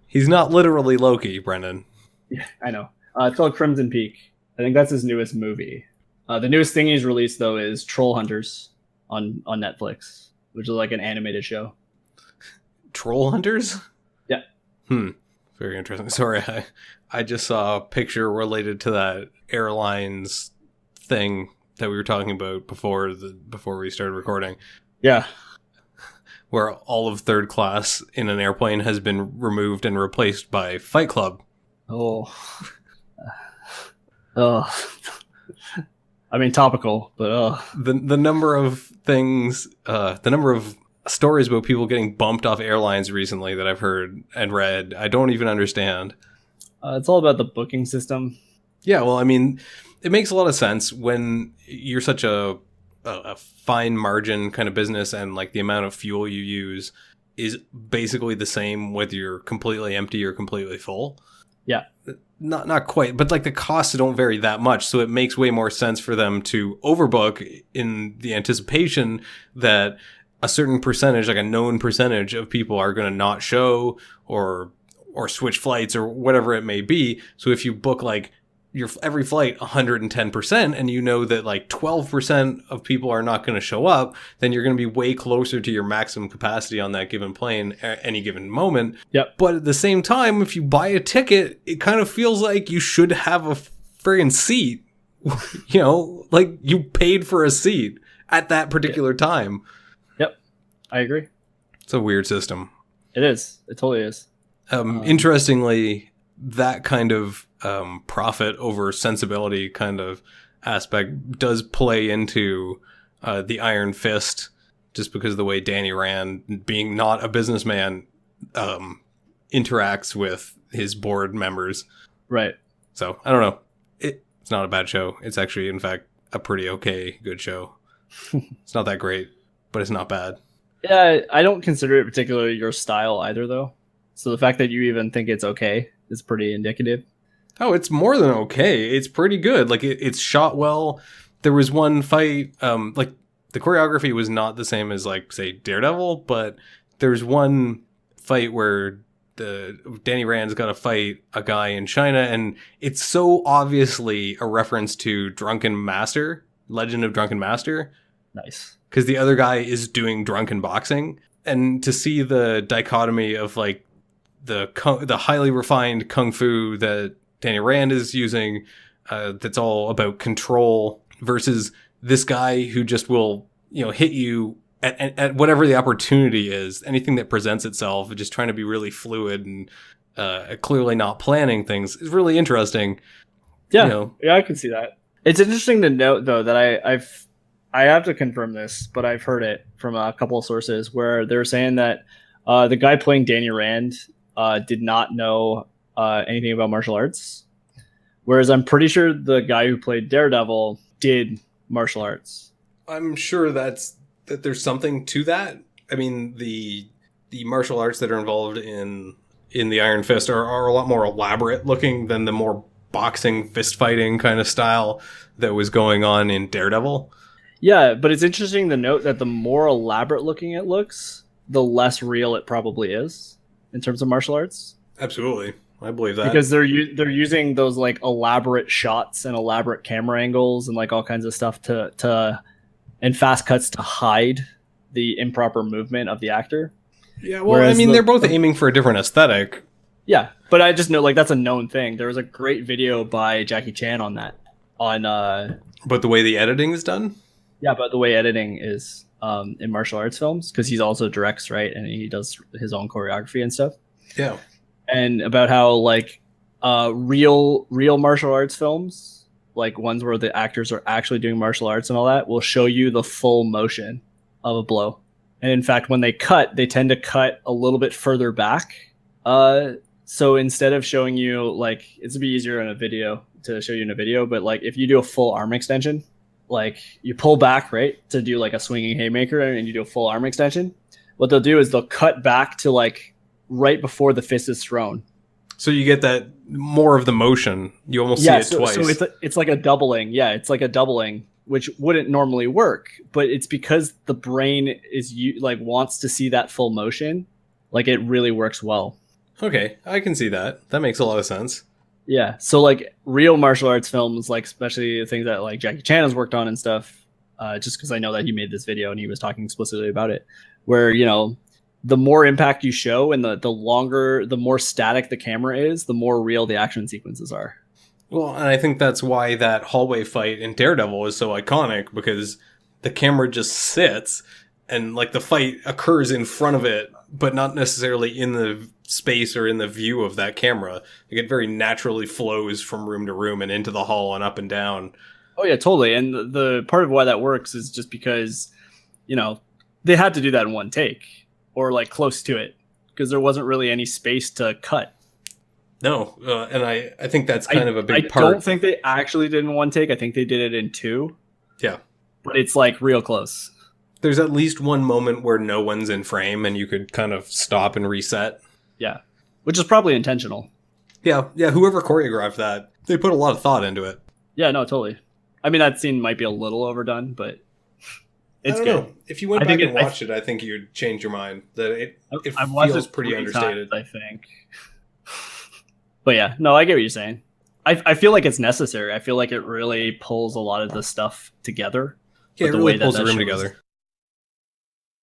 He's not literally Loki, Brendan. Yeah, I know. It's called Crimson Peak. I think that's his newest movie. The newest thing he's released, though, is Troll Hunters on Netflix, which is like an animated show. Troll Hunters? Yeah. Very interesting. Sorry, I just saw a picture related to that airlines thing that we were talking about before we started recording. Yeah. Where all of third class in an airplane has been removed and replaced by Fight Club. Oh. I mean, topical, but the number of things, the number of stories about people getting bumped off airlines recently that I've heard and read, I don't even understand. It's all about the booking system. Yeah, well, I mean, it makes a lot of sense when you're such a fine margin kind of business, and like the amount of fuel you use is basically the same whether you're completely empty or completely full. Yeah. Not quite, but like the costs don't vary that much, so it makes way more sense for them to overbook in the anticipation that a certain percentage, like a known percentage of people are going to not show or switch flights or whatever it may be. So if you book like your every flight 110% and you know that like 12% of people are not going to show up, then you're going to be way closer to your maximum capacity on that given plane at any given moment. Yep. But at the same time, if you buy a ticket, it kind of feels like you should have a friggin' seat. You know, like you paid for a seat at that particular time. Yep. I agree. It's a weird system. It is. It totally is. Interestingly, that kind of profit over sensibility kind of aspect does play into the Iron Fist, just because of the way Danny Rand, being not a businessman, interacts with his board members. Right. So, I don't know. It's not a bad show. It's actually, in fact, a pretty okay, good show. It's not that great, but it's not bad. Yeah, I don't consider it particularly your style either, though. So the fact that you even think it's okay is pretty indicative. Oh, it's more than okay. It's pretty good. Like, it's shot well. There was one fight, like, the choreography was not the same as, like, say, Daredevil, but there's one fight where Danny Rand's got to fight a guy in China, and it's so obviously a reference to Drunken Master, Legend of Drunken Master. Nice. Because the other guy is doing drunken boxing, and to see the dichotomy of, like, the highly refined kung fu that Danny Rand is using, that's all about control, versus this guy who just will, you know, hit you at whatever the opportunity is, anything that presents itself, just trying to be really fluid and clearly not planning things, is really interesting. Yeah, you know. Yeah, I can see that. It's interesting to note, though, that I have to confirm this, but I've heard it from a couple of sources where they're saying that the guy playing Danny Rand did not know anything about martial arts, whereas I'm pretty sure the guy who played Daredevil did martial arts. I'm sure that there's something to that. I mean, the martial arts that are involved in the Iron Fist are a lot more elaborate looking than the more boxing, fist fighting kind of style that was going on in Daredevil. Yeah, but it's interesting to note that the more elaborate looking it looks, the less real it probably is in terms of martial arts. Absolutely. I believe that. Because they're using those like elaborate shots and elaborate camera angles and like all kinds of stuff to and fast cuts to hide the improper movement of the actor. Yeah, well, whereas I mean, they're both aiming for a different aesthetic. Yeah, but I just know like that's a known thing. There was a great video by Jackie Chan on that. But the way the editing is done? Yeah, but the way editing is in martial arts films, because he's also directs, right? And he does his own choreography and stuff. Yeah. And about how like real martial arts films, like ones where the actors are actually doing martial arts and all that, will show you the full motion of a blow And in fact, when they cut, they tend to cut a little bit further back. So instead of showing you, like, it's a bit easier in a video to show you in a video, but like if you do a full arm extension, like you pull back, right, to do like a swinging haymaker and you do a full arm extension, what they'll do is they'll cut back to like right before the fist is thrown. So you get that more of the motion. You almost see it twice. So it's like a doubling. Yeah, it's like a doubling, which wouldn't normally work, but it's because the brain is like wants to see that full motion. Like it really works well. Okay, I can see that. That makes a lot of sense. Yeah, so like real martial arts films, like especially the things that like Jackie Chan has worked on and stuff, just because I know that he made this video and he was talking explicitly about it, where, you know, the more impact you show and the more static the camera is, the more real the action sequences are. Well, and I think that's why that hallway fight in Daredevil is so iconic, because the camera just sits and like the fight occurs in front of it, but not necessarily in the space or in the view of that camera. Like it very naturally flows from room to room and into the hall and up and down. Oh yeah, totally. And the part of why that works is just because, you know, they had to do that in one take or like close to it because there wasn't really any space to cut. No, and I think that's kind of a big part. I don't think they actually did in one take. I think they did it in two. Yeah. But it's like real close. There's at least one moment where no one's in frame and you could kind of stop and reset. Yeah. Which is probably intentional. Yeah. Whoever choreographed that, they put a lot of thought into it. Yeah, no, totally. I mean, that scene might be a little overdone, but it's good. Know. If you went back and watched it, I think you'd change your mind. That it feels pretty understated. Times, I think. But yeah, no, I get what you're saying. I feel like it's necessary. I feel like it really pulls a lot of the stuff together. Yeah, it really pulls the room together.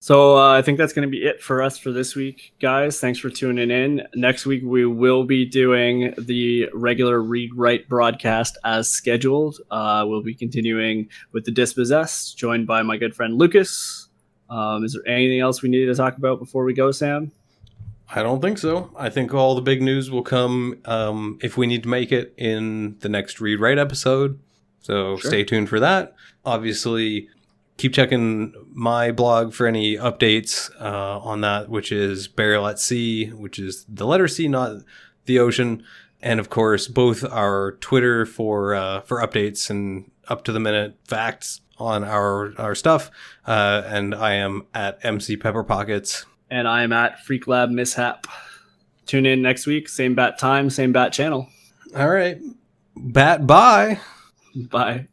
So I think that's going to be it for us for this week, guys. Thanks for tuning in. Next week, we will be doing the regular Read Write broadcast as scheduled. We'll be continuing with the Dispossessed, joined by my good friend Lucas. Is there anything else we needed to talk about before we go, Sam? I don't think so. I think all the big news will come if we need to make it in the next Read Write episode. So Stay tuned for that. Obviously, keep checking my blog for any updates on that, which is Burial at Sea, which is the letter C, not the ocean. And of course, both our Twitter for updates and up to the minute facts on our stuff. And I am at MC Pepper Pockets. And I am at Freak Lab Mishap. Tune in next week. Same bat time, same bat channel. All right. Bat bye. Bye.